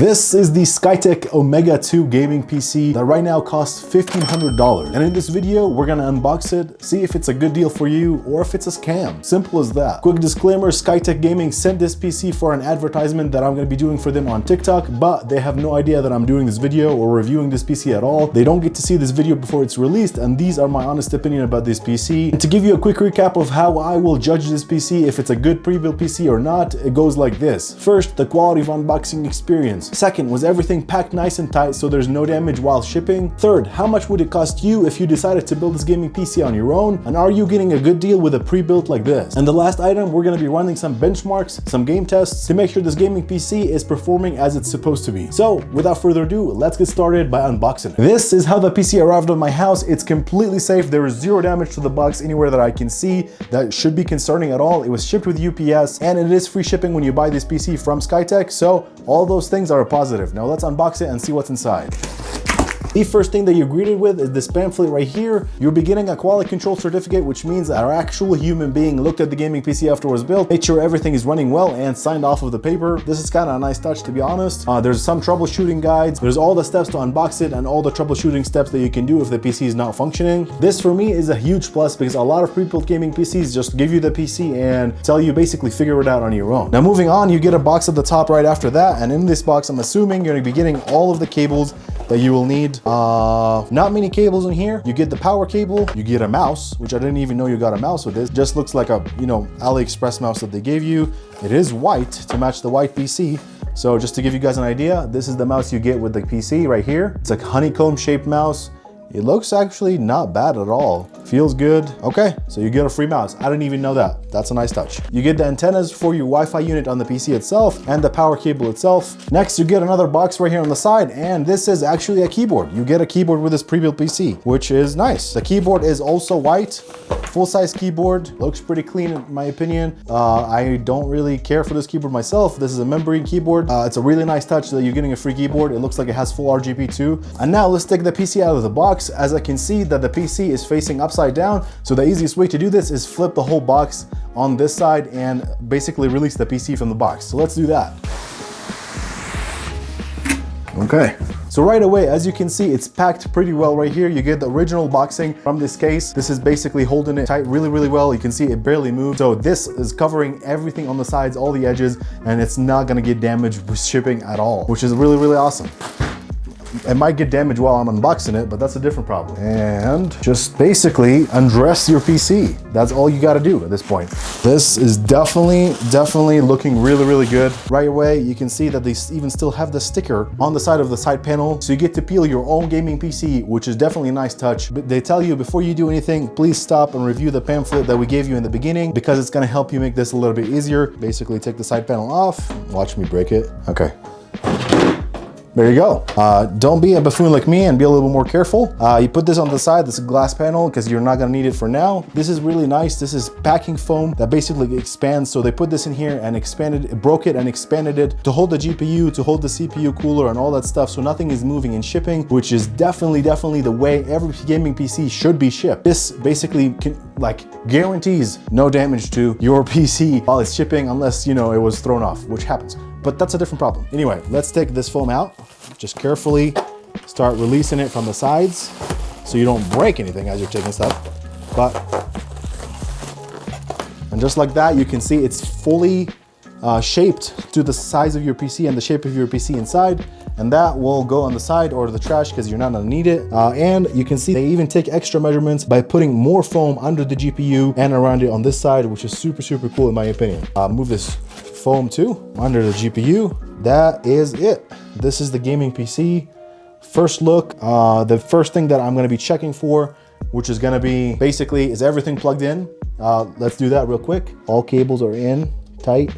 This is the Skytech Omega 2 gaming PC that right now costs $1,500. And in this video, we're gonna unbox it, see if it's a good deal for you or if it's a scam. Simple as that. Quick disclaimer, Skytech Gaming sent this PC for an advertisement that I'm gonna be doing for them on TikTok, but they have no idea that I'm doing this video or reviewing this PC at all. They don't get to see this video before it's released, and these are my honest opinion about this PC. And to give you a quick recap of how I will judge this PC, if it's a good pre-built PC or not, it goes like this. First, the quality of unboxing experience. Second, was everything packed nice and tight so there's no damage while shipping? Third, how much would it cost you if you decided to build this gaming PC on your own? And are you getting a good deal with a pre-built like this? And the last item, we're gonna be running some benchmarks, some game tests to make sure this gaming PC is performing as it's supposed to be. So without further ado, let's get started by unboxing it. This is how the PC arrived at my house. It's completely safe. There is zero damage to the box anywhere that I can see that should be concerning at all. It was shipped with UPS and it is free shipping when you buy this PC from Skytech. So all those things are positive. Now let's unbox it and see what's inside. The first thing that you're greeted with is this pamphlet right here. You'll be getting a quality control certificate, which means our actual human being looked at the gaming PC after it was built, made sure everything is running well, and signed off of the paper. This is kind of a nice touch, to be honest. There's some troubleshooting guides. There's all the steps to unbox it and all the troubleshooting steps that you can do if the PC is not functioning. This for me is a huge plus because a lot of pre-built gaming PCs just give you the PC and tell you basically figure it out on your own. Now moving on, you get a box at the top right after that, and in this box I'm assuming you're going to be getting all of the cables that you will need. Not many cables in here. You get the power cable, you get a mouse, which I didn't even know you got a mouse with this. Just looks like a, AliExpress mouse that they gave you. It is white to match the white PC. So just to give you guys an idea, this is the mouse you get with the PC right here. It's a honeycomb shaped mouse. It looks actually not bad at all. Feels good. Okay, so you get a free mouse. I didn't even know that. That's a nice touch. You get the antennas for your Wi-Fi unit on the PC itself and the power cable itself. Next, you get another box right here on the side, and this is actually a keyboard. You get a keyboard with this pre-built PC, which is nice. The keyboard is also white, full-size keyboard. Looks pretty clean in my opinion. I don't really care for this keyboard myself. This is a membrane keyboard. It's a really nice touch that you're getting a free keyboard. It looks like it has full RGB too. And now let's take the PC out of the box. As I can see that the PC is facing upside down, so the easiest way to do this is flip the whole box on this side and basically release the PC from the box. So let's do that. Okay. So right away, as you can see, it's packed pretty well right here. You get the original boxing from this case. This is basically holding it tight really, really well. You can see it barely moves. So this is covering everything on the sides, all the edges, and it's not gonna get damaged with shipping at all, which is really, really awesome. It might get damaged while I'm unboxing it, but that's a different problem. And just basically undress your PC. That's all you gotta do at this point. This is definitely looking really, really good. Right away, you can see that they even still have the sticker on the side of the side panel. So you get to peel your own gaming PC, which is definitely a nice touch. But they tell you before you do anything, please stop and review the pamphlet that we gave you in the beginning because it's gonna help you make this a little bit easier. Basically take the side panel off. Watch me break it. Okay. There you go. Don't be a buffoon like me and be a little bit more careful. You put this on the side, this is a glass panel because you're not gonna need it for now. This is really nice. This is packing foam that basically expands. So they put this in here and expanded it, broke it and expanded it to hold the GPU, to hold the CPU cooler and all that stuff. So nothing is moving and shipping, which is definitely the way every gaming PC should be shipped. This basically guarantees no damage to your PC while it's shipping unless, it was thrown off, which happens. But that's a different problem. Anyway, let's take this foam out. Just carefully start releasing it from the sides so you don't break anything as you're taking stuff. And just like that, you can see it's fully shaped to the size of your PC and the shape of your PC inside. And that will go on the side or the trash because you're not gonna need it. And you can see they even take extra measurements by putting more foam under the GPU and around it on this side, which is super, super cool in my opinion. Move this foam too under the GPU. That is it. This is the gaming PC. First look, the first thing that I'm gonna be checking for, which is gonna be basically, is everything plugged in? Let's do that real quick. All cables are in tight.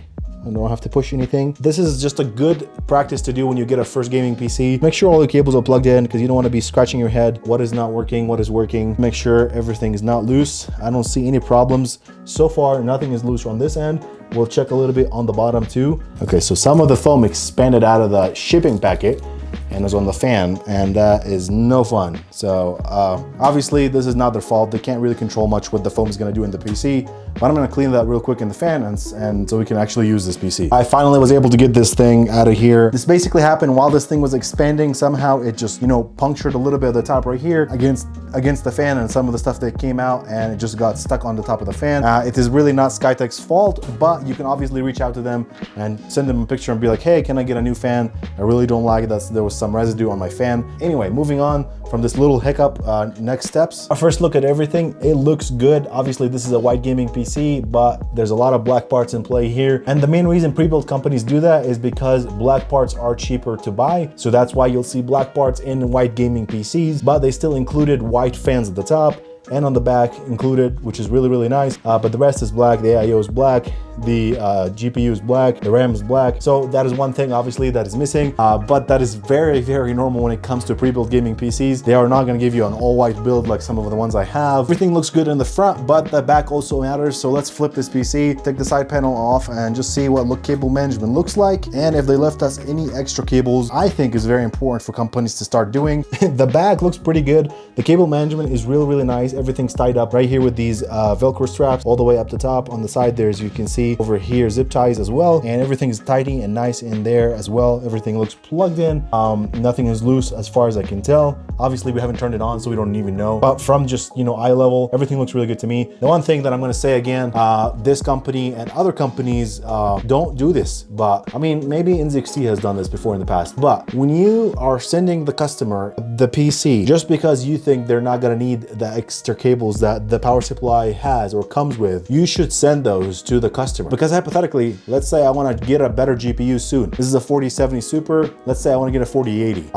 I don't have to push anything. This is just a good practice to do when you get a first gaming PC. Make sure all the cables are plugged in because you don't want to be scratching your head. What is not working? What is working? Make sure everything is not loose. I don't see any problems. So far, nothing is loose on this end. We'll check a little bit on the bottom too. Okay, so some of the foam expanded out of the shipping packet and is on the fan, and that is no fun. So obviously this is not their fault. They can't really control much what the foam is going to do in the PC, but I'm going to clean that real quick in the fan, and so we can actually use this PC. I finally was able to get this thing out of here. This basically happened while this thing was expanding. Somehow it just, you know, punctured a little bit of the top right here against the fan, and some of the stuff that came out, and it just got stuck on the top of the fan. It is really not Skytech's fault, but you can obviously reach out to them and send them a picture and be like, hey, can I get a new fan? I really don't like that there was some residue on my fan. Anyway, moving on from this little hiccup, next steps. A first look at everything. It looks good. Obviously this is a white gaming PC, but there's a lot of black parts in play here. And the main reason pre-built companies do that is because black parts are cheaper to buy. So that's why you'll see black parts in white gaming PCs, but they still included white fans at the top and on the back included, which is really, really nice. But the rest is black. The AIO is black. The GPU is black. The RAM is black. So that is one thing, obviously, that is missing. But that is very, very normal when it comes to pre-built gaming PCs. They are not going to give you an all-white build like some of the ones I have. Everything looks good in the front, but the back also matters. So let's flip this PC, take the side panel off, and just see what cable management looks like. And if they left us any extra cables, I think is very important for companies to start doing. The back looks pretty good. The cable management is really, really nice. Everything's tied up right here with these Velcro straps all the way up the top. On the side there, as you can see over here, zip ties as well, and everything is tidy and nice in there as well. Everything looks plugged in. Nothing is loose as far as I can tell. Obviously we haven't turned it on, so we don't even know, but from just, you know, eye level, everything looks really good to me. The one thing that I'm going to say again, this company and other companies don't do this, but I mean, maybe NZXT has done this before in the past, but when you are sending the customer the PC, just because you think they're not going to need the extra cables that the power supply has or comes with, you should send those to the customer. Because hypothetically, let's say I want to get a better GPU soon. This is a 4070 Super. Let's say I want to get a 4080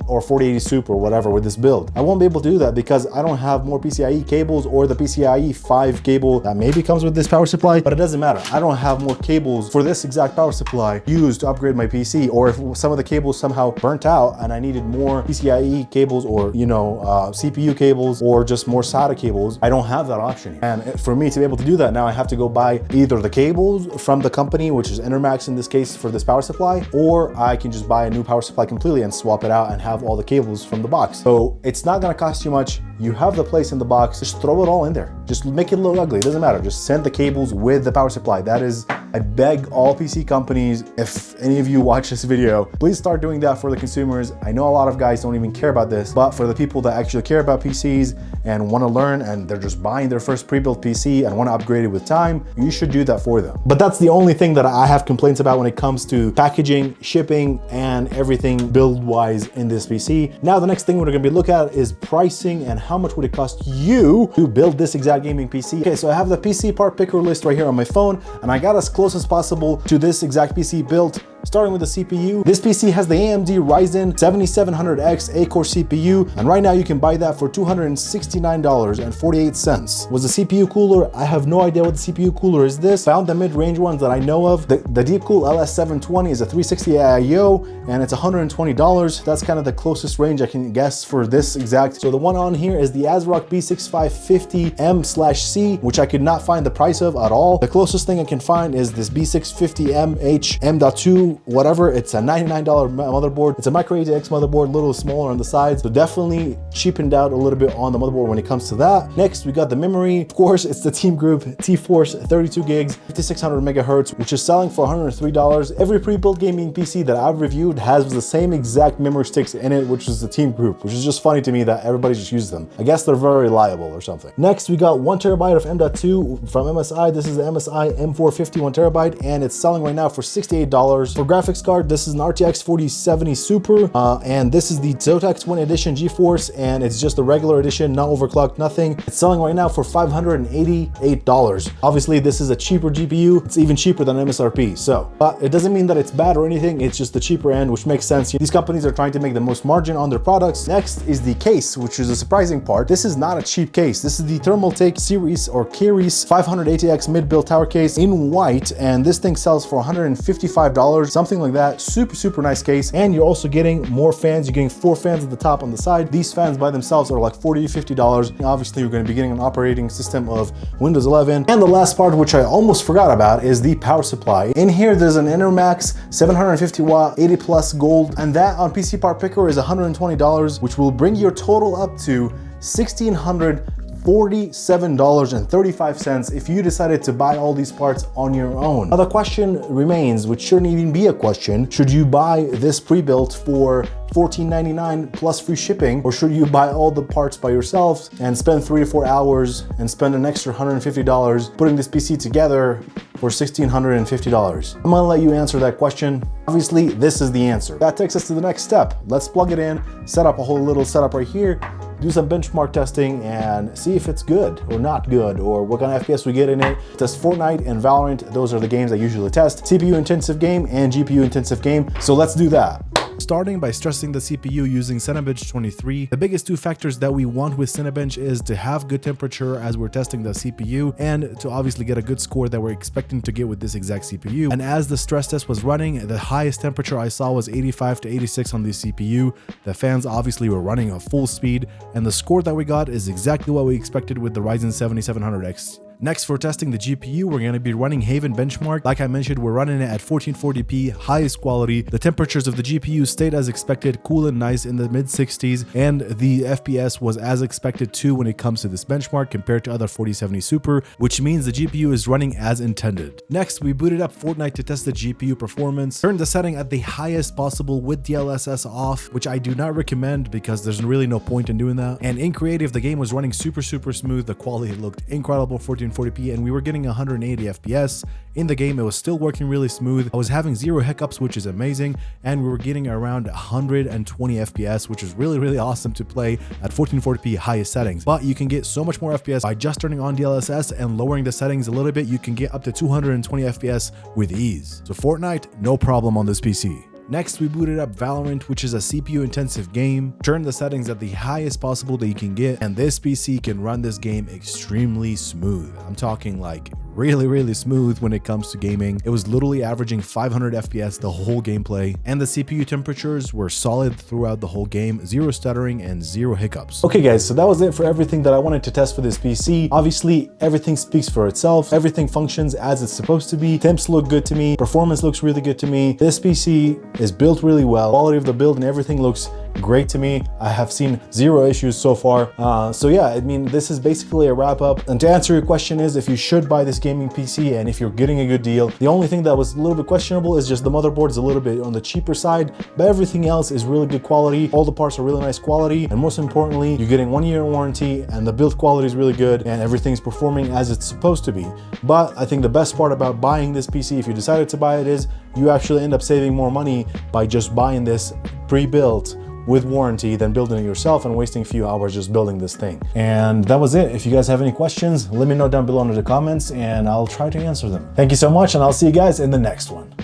or 4080 Super or whatever with this build. I won't be able to do that because I don't have more PCIe cables or the PCIe 5 cable that maybe comes with this power supply, but it doesn't matter. I don't have more cables for this exact power supply used to upgrade my PC, or if some of the cables somehow burnt out and I needed more PCIe cables or, you know, CPU cables or just more SATA cables, I don't have that option. And for me to be able to do that now, I have to go buy either the cables from the company, which is Intermax in this case for this power supply, or I can just buy a new power supply completely and swap it out and have all the cables from the box. So it's not going to cost you much. You have the place in the box, just throw it all in there. Just make it look ugly, it doesn't matter. Just send the cables with the power supply. That is, I beg all PC companies, if any of you watch this video, please start doing that for the consumers. I know a lot of guys don't even care about this, but for the people that actually care about PCs and want to learn, and they're just buying their first pre-built PC and want to upgrade it with time, you should do that for them. But that's the only thing that I have complaints about when it comes to packaging, shipping, and everything build-wise in this PC. Now, the next thing we're going to be looking at is pricing and how much would it cost you to build this exact gaming PC. Okay, so I have the PC part picker list right here on my phone, and I got as close as possible to this exact PC built. Starting with the CPU, this PC has the AMD Ryzen 7700X 8-core CPU, and right now you can buy that for $269.48. Was the CPU cooler? I have no idea what the CPU cooler is this. Found the mid-range ones that I know of. The Deepcool LS720 is a 360 AIO, and it's $120. That's kind of the closest range I can guess for this exact. So the one on here is the ASRock B6550M/C, which I could not find the price of at all. The closest thing I can find is this B650MH M.2 whatever. It's a $99 motherboard. It's a micro ATX motherboard, a little smaller on the sides, so definitely cheapened out a little bit on the motherboard when it comes to that. Next, we got the memory. Of course, it's the Team Group T-Force 32 gigs, 5600 megahertz, which is selling for $103. Every pre-built gaming PC that I've reviewed has the same exact memory sticks in it, which is the Team Group, which is just funny to me that everybody just uses them. I guess they're very reliable or something. Next, we got 1 terabyte of M.2 from MSI. This is the MSI M450 1 terabyte, and it's selling right now for $68. For graphics card, this is an RTX 4070 Super, and this is the Zotac Twin Edition GeForce, and it's just the regular edition, not overclocked, nothing. It's selling right now for $588. Obviously, this is a cheaper GPU. It's even cheaper than MSRP, so, but it doesn't mean that it's bad or anything. It's just the cheaper end, which makes sense. These companies are trying to make the most margin on their products. Next is the case, which is a surprising part. This is not a cheap case. This is the Thermaltake Series or Keris 500 ATX mid-built tower case in white, and this thing sells for $155. something like that. Super nice case. And you're also getting more fans. You're getting 4 fans at the top on the side. These fans by themselves are like $40 to $50. Obviously, you're going to be getting an operating system of Windows 11. And the last part, which I almost forgot about, is the power supply. In here, there's an Intermax 750 watt 80 plus gold, and that on PC Part Picker is $120, which will bring your total up to $1,647.35 if you decided to buy all these parts on your own. Now the question remains, which shouldn't even be a question, should you buy this pre-built for $14.99 plus free shipping, or should you buy all the parts by yourself and spend 3 to 4 hours and spend an extra $150 putting this PC together for $1,650? I'm gonna let you answer that question. Obviously, this is the answer. That takes us to the next step. Let's plug it in, set up a whole little setup right here, do some benchmark testing and see if it's good or not good, or what kind of FPS we get in it. Test Fortnite and Valorant. Those are the games I usually test. CPU intensive game and GPU intensive game. So let's do that. Starting by stressing the CPU using Cinebench 23. The biggest 2 factors that we want with Cinebench is to have good temperature as we're testing the CPU, and to obviously get a good score that we're expecting to get with this exact CPU. And as the stress test was running, the highest temperature I saw was 85 to 86 on the CPU. The fans obviously were running at full speed, and the score that we got is exactly what we expected with the Ryzen 7700X. Next, for testing the GPU, we're going to be running Haven Benchmark. Like I mentioned, we're running it at 1440p, highest quality. The temperatures of the GPU stayed as expected, cool and nice in the mid 60s, and the FPS was as expected too when it comes to this benchmark compared to other 4070 Super, which means the GPU is running as intended. Next, we booted up Fortnite to test the GPU performance. Turned the setting at the highest possible with DLSS off, which I do not recommend because there's really no point in doing that. And in creative, the game was running super smooth. The quality looked incredible, 1440p, and we were getting 180 FPS. In the game, it was still working really smooth. I was having 0 hiccups, which is amazing, and we were getting around 120 FPS, which is really awesome to play at 1440p highest settings. But you can get so much more FPS by just turning on DLSS and lowering the settings a little bit. You can get up to 220 FPS with ease. So Fortnite, no problem on this PC. Next, we booted up Valorant, which is a CPU intensive game. Turn the settings at the highest possible that you can get, and this PC can run this game extremely smooth. I'm talking like really smooth when it comes to gaming. It was literally averaging 500 FPS the whole gameplay, and the CPU temperatures were solid throughout the whole game, 0 stuttering and 0 hiccups. Okay guys, so that was it for everything that I wanted to test for this PC. Obviously, everything speaks for itself. Everything functions as it's supposed to be. Temps look good to me. Performance looks really good to me. This PC is built really well. Quality of the build and everything looks great to me. I have seen 0 issues so far. So yeah, I mean, this is basically a wrap up. And to answer your question is if you should buy this gaming PC and if you're getting a good deal. The only thing that was a little bit questionable is just the motherboard is a little bit on the cheaper side, but everything else is really good quality. All the parts are really nice quality, and most importantly, you're getting 1 year warranty, and the build quality is really good, and everything's performing as it's supposed to be. But I think the best part about buying this PC, if you decided to buy it, is you actually end up saving more money by just buying this pre-built with warranty than building it yourself and wasting a few hours just building this thing. And that was it. If you guys have any questions, let me know down below in the comments and I'll try to answer them. Thank you so much, and I'll see you guys in the next one.